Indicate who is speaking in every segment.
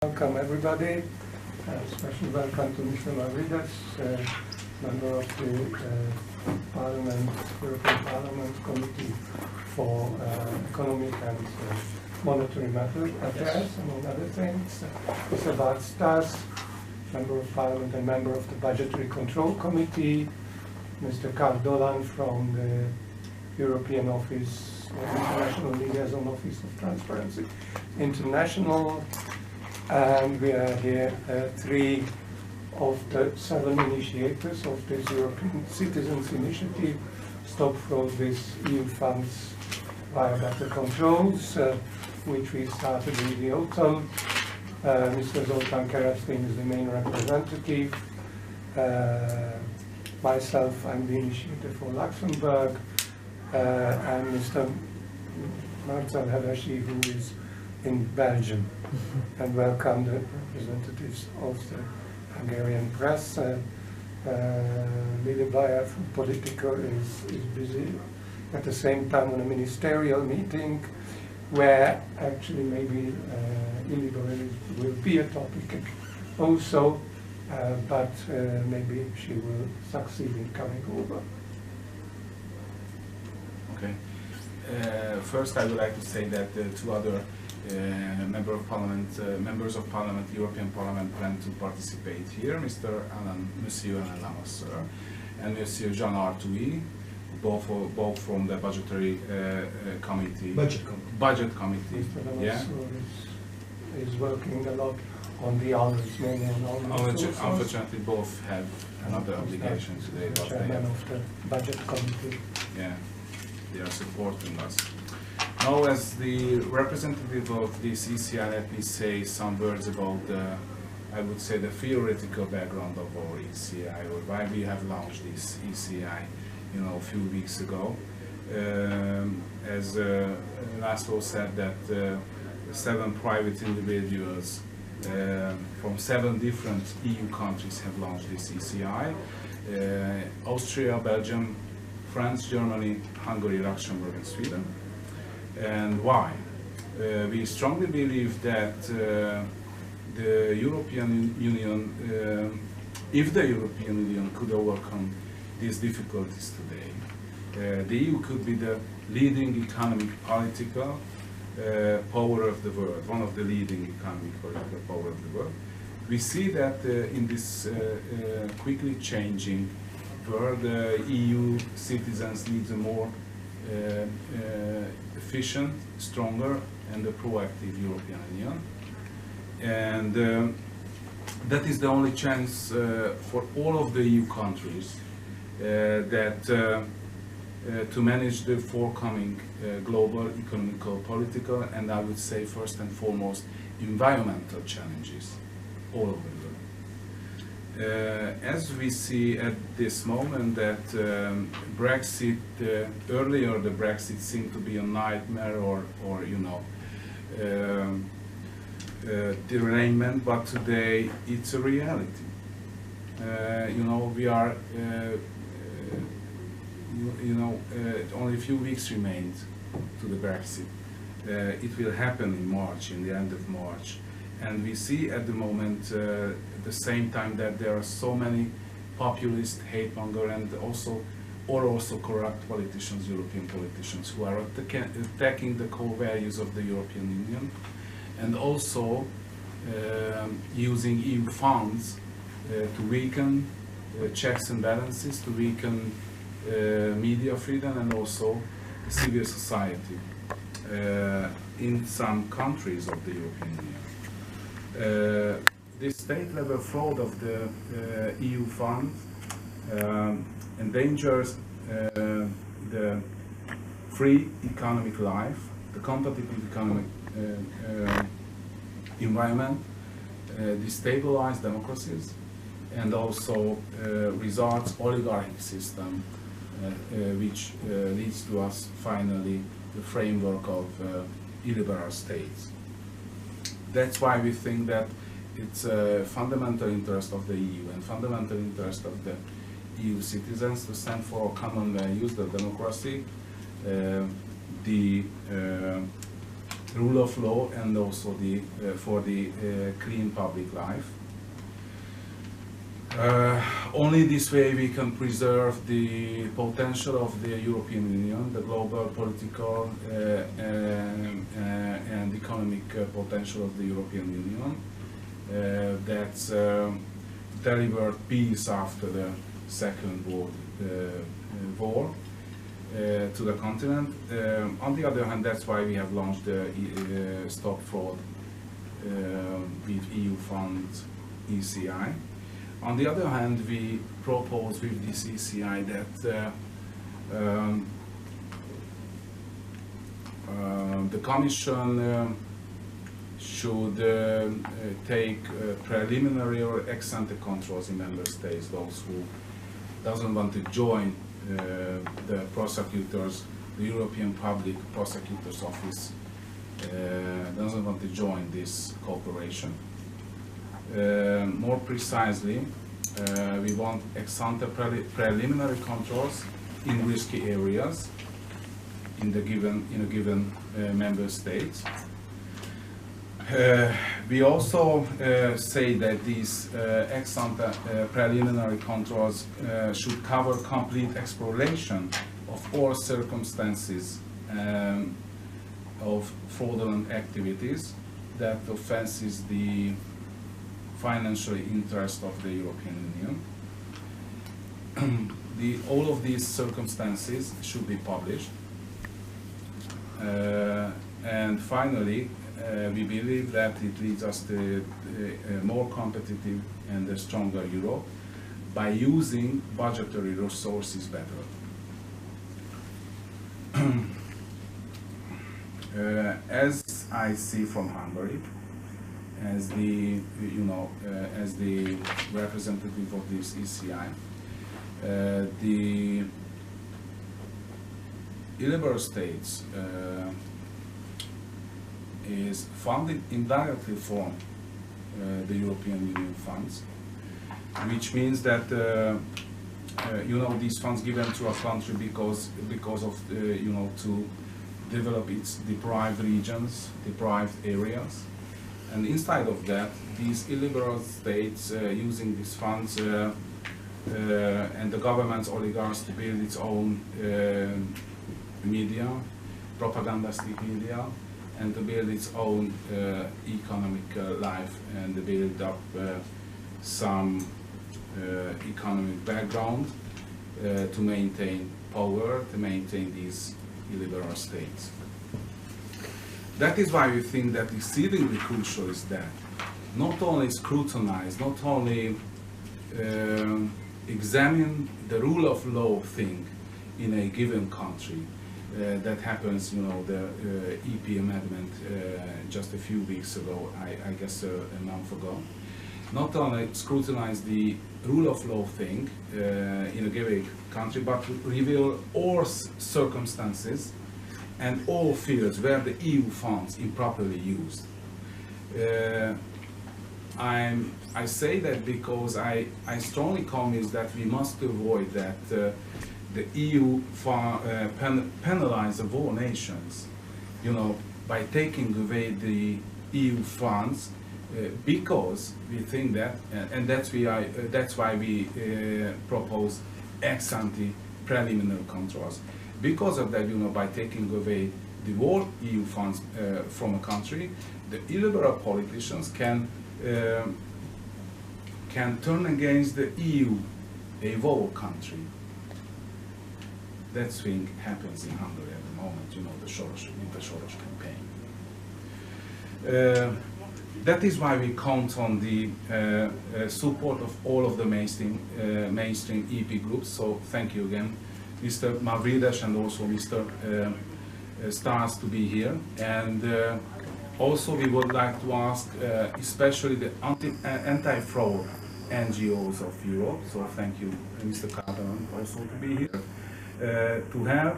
Speaker 1: Welcome everybody. Special welcome to Mr. Mavrides, member of the European Parliament Committee for Economic and Monetary Affairs, among other things. Mr. Bart Stas, member of Parliament and member of the Budgetary Control Committee. Mr. Karl Dolan from the European Office, International Liaison Office of Transparency International. And we are here, three of the 7 initiators of this European Citizens Initiative, Stop Fraud with EU Funds via Better Controls, which we started in the autumn. Mr. Zoltán Keresztény is the main representative. Myself, I'm the initiator for Luxembourg, and Mr. Marcel Hevesi, who is in Belgium, and welcome the representatives of the Hungarian press. Lili Bayer from Politico is busy at the same time on a ministerial meeting where actually maybe illiberalism will be a topic also, but maybe she will succeed in coming over.
Speaker 2: Okay. First, I would like to say that the 2 other members of Parliament, European Parliament, plan to participate here. Monsieur Alain Lamassoure and Monsieur Jean Arthuis, both from the Budgetary Committee. Budget Committee.
Speaker 1: Mr. Lamassoure
Speaker 2: Yeah.
Speaker 1: is working a lot on the others, mainly on
Speaker 2: Unfortunately, both have another obligation today.
Speaker 1: The chairman of the Budget Committee.
Speaker 2: Yeah, they are supporting us. Now, as the representative of this ECI, let me say some words about the, I would say, the theoretical background of our ECI, or why we have launched this ECI, a few weeks ago. As László said, that 7 private individuals from 7 different EU countries have launched this ECI: Austria, Belgium, France, Germany, Hungary, Luxembourg, and Sweden. And why? We strongly believe that the European Union, if the European Union could overcome these difficulties today, the EU could be the leading economic political power of the world, one of the leading economic political power of the world. We see that in this quickly changing world, EU citizens need a more efficient, stronger, and a proactive European Union. And that is the only chance for all of the EU countries to manage the forthcoming global, economical, political, and I would say first and foremost, environmental challenges all over the world. As we see at this moment that Brexit, earlier the Brexit seemed to be a nightmare or derailment, but today it's a reality. We are, only a few weeks remained to the Brexit. It will happen in March, in the end of March. And we see at the moment, at the same time, that there are so many populist, hate-monger, and also corrupt politicians, European politicians, who are attacking the core values of the European Union, and also using EU funds to weaken checks and balances, to weaken media freedom, and also civil society in some countries of the European Union. This state-level fraud of the EU funds endangers the free economic life, the competitive economic environment, destabilize democracies, and also results oligarchic system, which leads to us finally the framework of illiberal states. That's why we think that it's a fundamental interest of the EU and fundamental interest of the EU citizens to stand for common values, the democracy, the rule of law and also for the clean public life. Only this way we can preserve the potential of the European Union, the global political and economic potential of the European Union that's delivered peace after the Second World War to the continent. On the other hand, that's why we have launched the Stop Fraud with EU funds, ECI. On the other hand, we propose with this ECI that the Commission should take preliminary or ex-ante controls in member states, those who doesn't want to join the prosecutors, the European Public Prosecutor's Office doesn't want to join this cooperation. More precisely, we want ex-ante preliminary controls in risky areas in a given member state. We also say that these ex-ante preliminary controls should cover complete exploration of all circumstances of fraudulent activities that offenses the financial interest of the European Union. All of these circumstances should be published. And finally, we believe that it leads us to a more competitive and a stronger Europe by using budgetary resources better. As I see from Hungary, as the as the representative of this ECI, the illiberal states is funded indirectly from the European Union funds, which means that these funds given to a country because of to develop its deprived regions, deprived areas, and inside of that, these illiberal states using these funds and the government's oligarchs to build its own media, propagandistic media, and to build its own economic life and to build up some economic background to maintain power, to maintain these illiberal states. That is why we think that exceedingly crucial is that not only scrutinize, not only examine the rule of law thing in a given country. That happens, the EP amendment just a few weeks ago, I guess a month ago. Not only scrutinize the rule of law thing in a given country, but reveal all circumstances and all fields where the EU funds improperly used. I say that because I strongly convinced that we must avoid that the EU penalize of all nations, by taking away the EU funds, because we think that, and that's why we propose ex-ante preliminary controls. Because of that, by taking away the whole EU funds from a country, the illiberal politicians can turn against the EU, a whole country. That thing happens in Hungary at the moment, the Soros campaign. That is why we count on the support of all of the mainstream EP groups. So thank you again, Mr. Mavrides and also Mr. Stars to be here. And also we would like to ask especially the anti-fraud NGOs of Europe. So thank you, Mr. Carden, also to be here. To have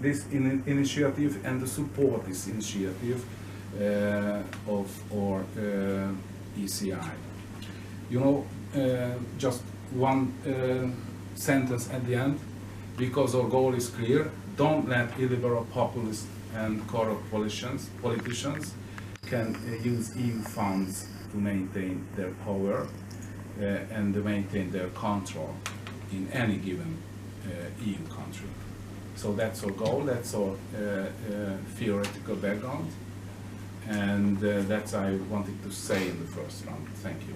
Speaker 2: this initiative and to support this initiative of our ECI. Just one sentence at the end, because our goal is clear: don't let illiberal populists and corrupt politicians can use EU funds to maintain their power and to maintain their control in any given EU country. So that's our goal, that's our theoretical background, and that's I wanted to say in the first round. Thank you.